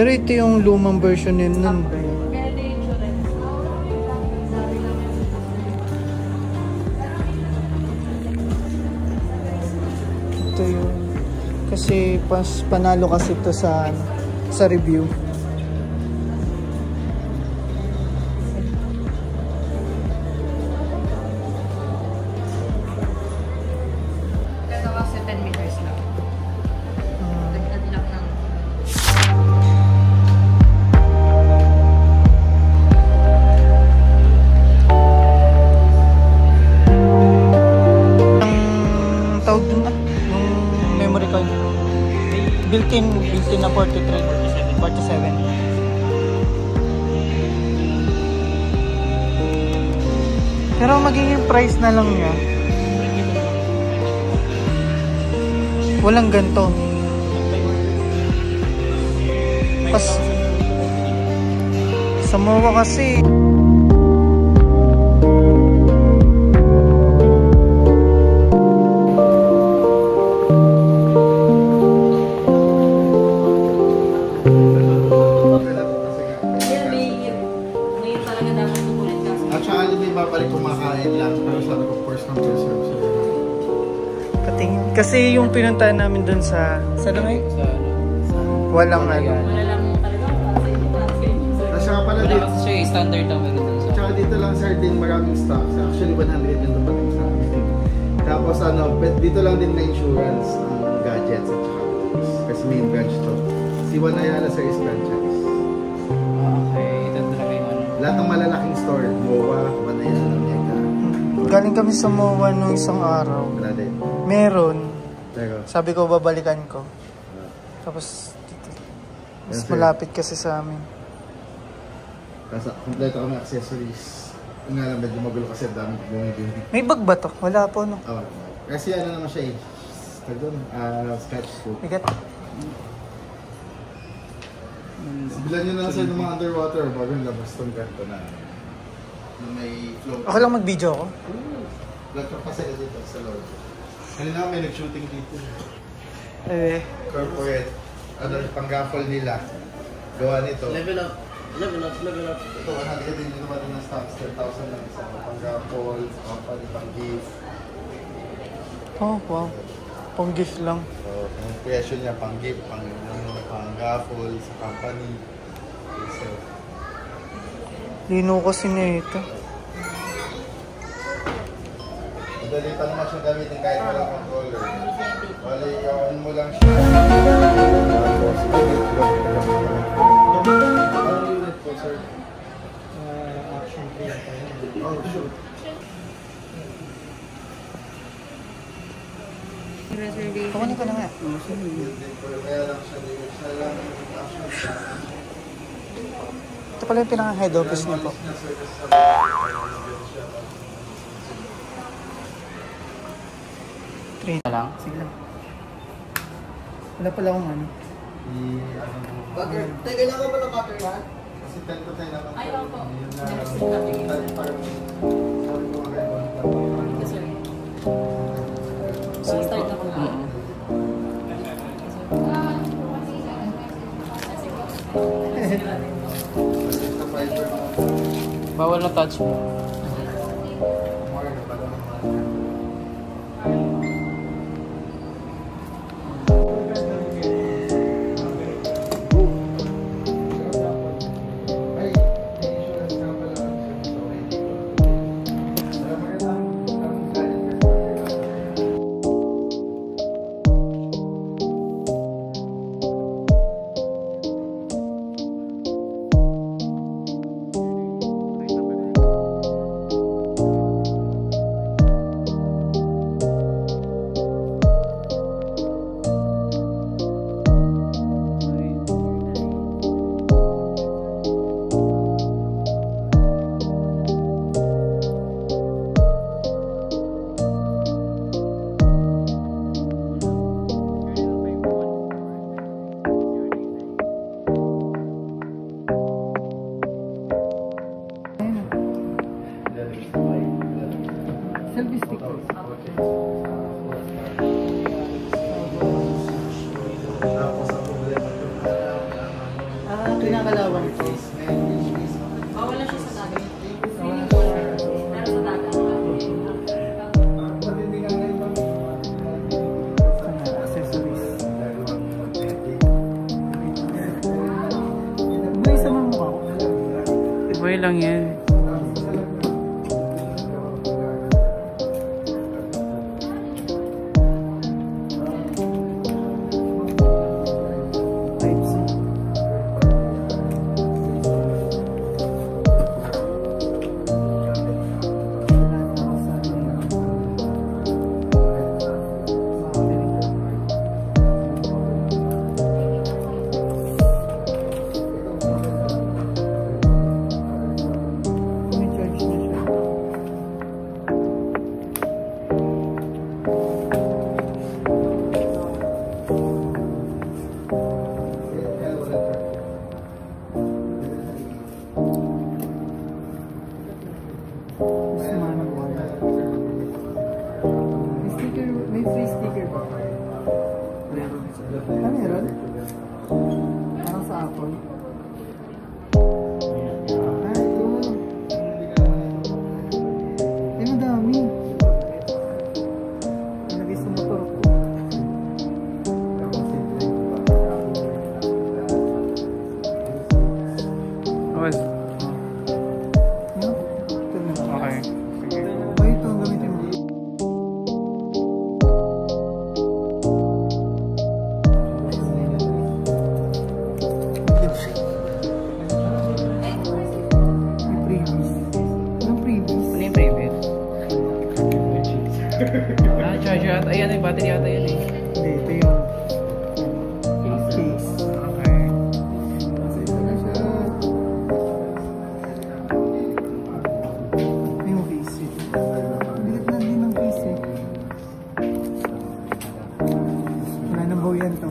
Pero ito yung lumang version yun nun. Ito yung kasi panalo kasi ito sa review. Ito kasi 10 meters lang. Dagdag lang ng tawag dun na yung memory card built-in na 47 pero magiging price na lang niya walang ganito sa MOA kasi kasi yung pinuntahan namin dun sa Lamay walang ano Saka pala dito siya standard lang saka dito lang sir din maraming stocks actually 100 yung dumating sa amin tapos dito lang din na insurance ang gadgets at saka kasi main branch to si Juan Ayala sir is franchise okay ito talaga yung ano lahat ng malalaking store MOA, Juan Ayala, Mega galing kami sa MOA nung isang araw wala din meron pero sabi ko babalikan ko tapos dito mas malapit kasi sa amin kasi kompleto kami accessories yung nga lang medyo magulo kasi dami bumibili may bag ba to? Wala po no? Kasi ano naman siya sketch food bigat bilan nyo na lang sa'yo ng mga underwater bago labas itong ganito na may float ako lang mag-video ko? vlog ka kasi dito sa Lord kanina may nag-shooting dito corporate pang-gaffle nila gawa nito level up ito 100 din yung naman ng stocks 10,000 lang isa pang-gaffle company pang-gift oh wow pang-gift lang ang presyo niya pang-gift pang-gaffle sa company so lino kasi na ito madali pa naman siya gamitin kahit walang controller wala i-on mo lang siya sir. Action 3 oh, shoot. Kukunin ko na nga. Ito pala yung pinaka-head office niya po. Train na lang? Sige lang. Wala pala akong ano. Butter. Tayo, kailangan ba ng butter yan? Kasi 10 to 10 naman. Ayaw po. So, start na po. bawal na touch mo Selfie stick ko. Kinakalawang ko. Bawal na siya sa dagat. Wala Pero sa dagat. accessories. May isa mang mukha ko. Iba lang yan. Type C. May charge na siya. Mas manual. May sticker, may free sticker ba? Ah, meron? Parang sa Apple. Ah, ito. Ay, madami. Nalagay sa motor ko. Okay. Yan. Ito na. Okay. Sige. Ay, ito ang gamitin mo. May previous. Anong previous? Ano yung private? Charger ata. Ayan, yung battery ata yan eh. Hindi, ito yung case. Okay. Ito na siya. Ito yung case. Bigat na din ng case eh. Wala nang bawian to.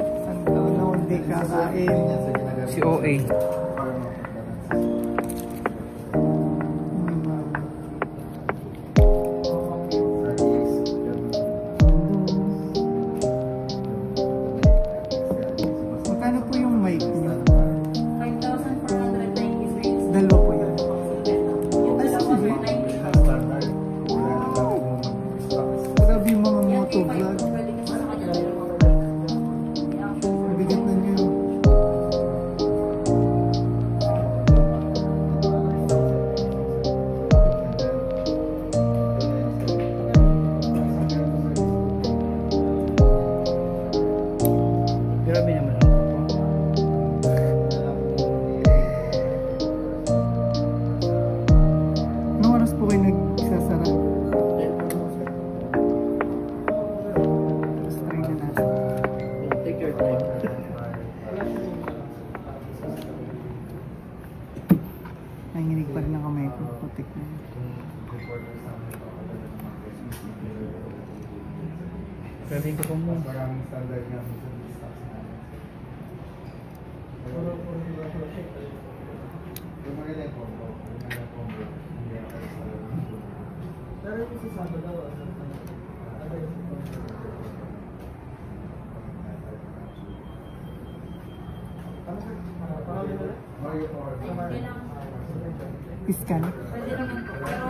Isang taon na hindi kakain. Si OA. Magkano po yung mic niyo? 5,490 Dalawa po yan. Grabe yung mga motovlog. Mabigat na niyo. Grabe naman. Anong oras po kayo nagsasara? Tapos try na natin. Take your time. Nanginig pa rin ang kamay ko. Putik na yun. Grabe ko po mo. Maraming standard nga. Yung maganda yung combo. Yung maganda yung combo. Mario Piskan. Pwede naman po. Pero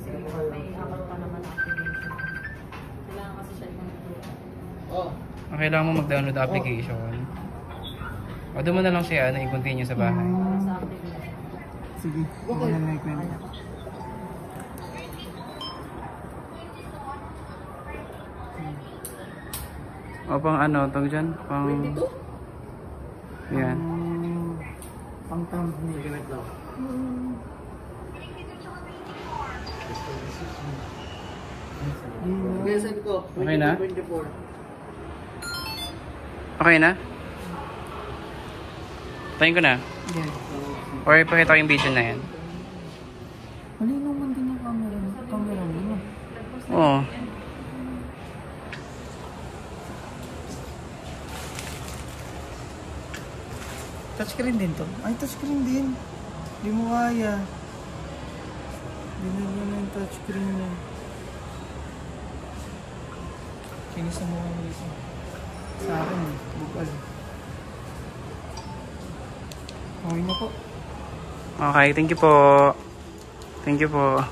sige, may account pa naman activation. Kailangan kasi siya Kailangan mo mag-download application. O doon mo na lang siya i-continue sa bahay. sa activation. Sige. Ako na lang ikwento. O pang ano, tawag dyan? Pang... Yan. Pang thumbnail. Okay na? Okay na? Tayin ko na. Yan. Or ipakita ko yung video na yan. Malinaw man din yung camera mo. Oo. Touchscreen din to. Ay, touchscreen din. Hindi mo kaya. Binigyan na yung touchscreen niya. Kinis na mukha mo isa. Sa akin eh, bukal. Okay na po. Okay, thank you po. Thank you po.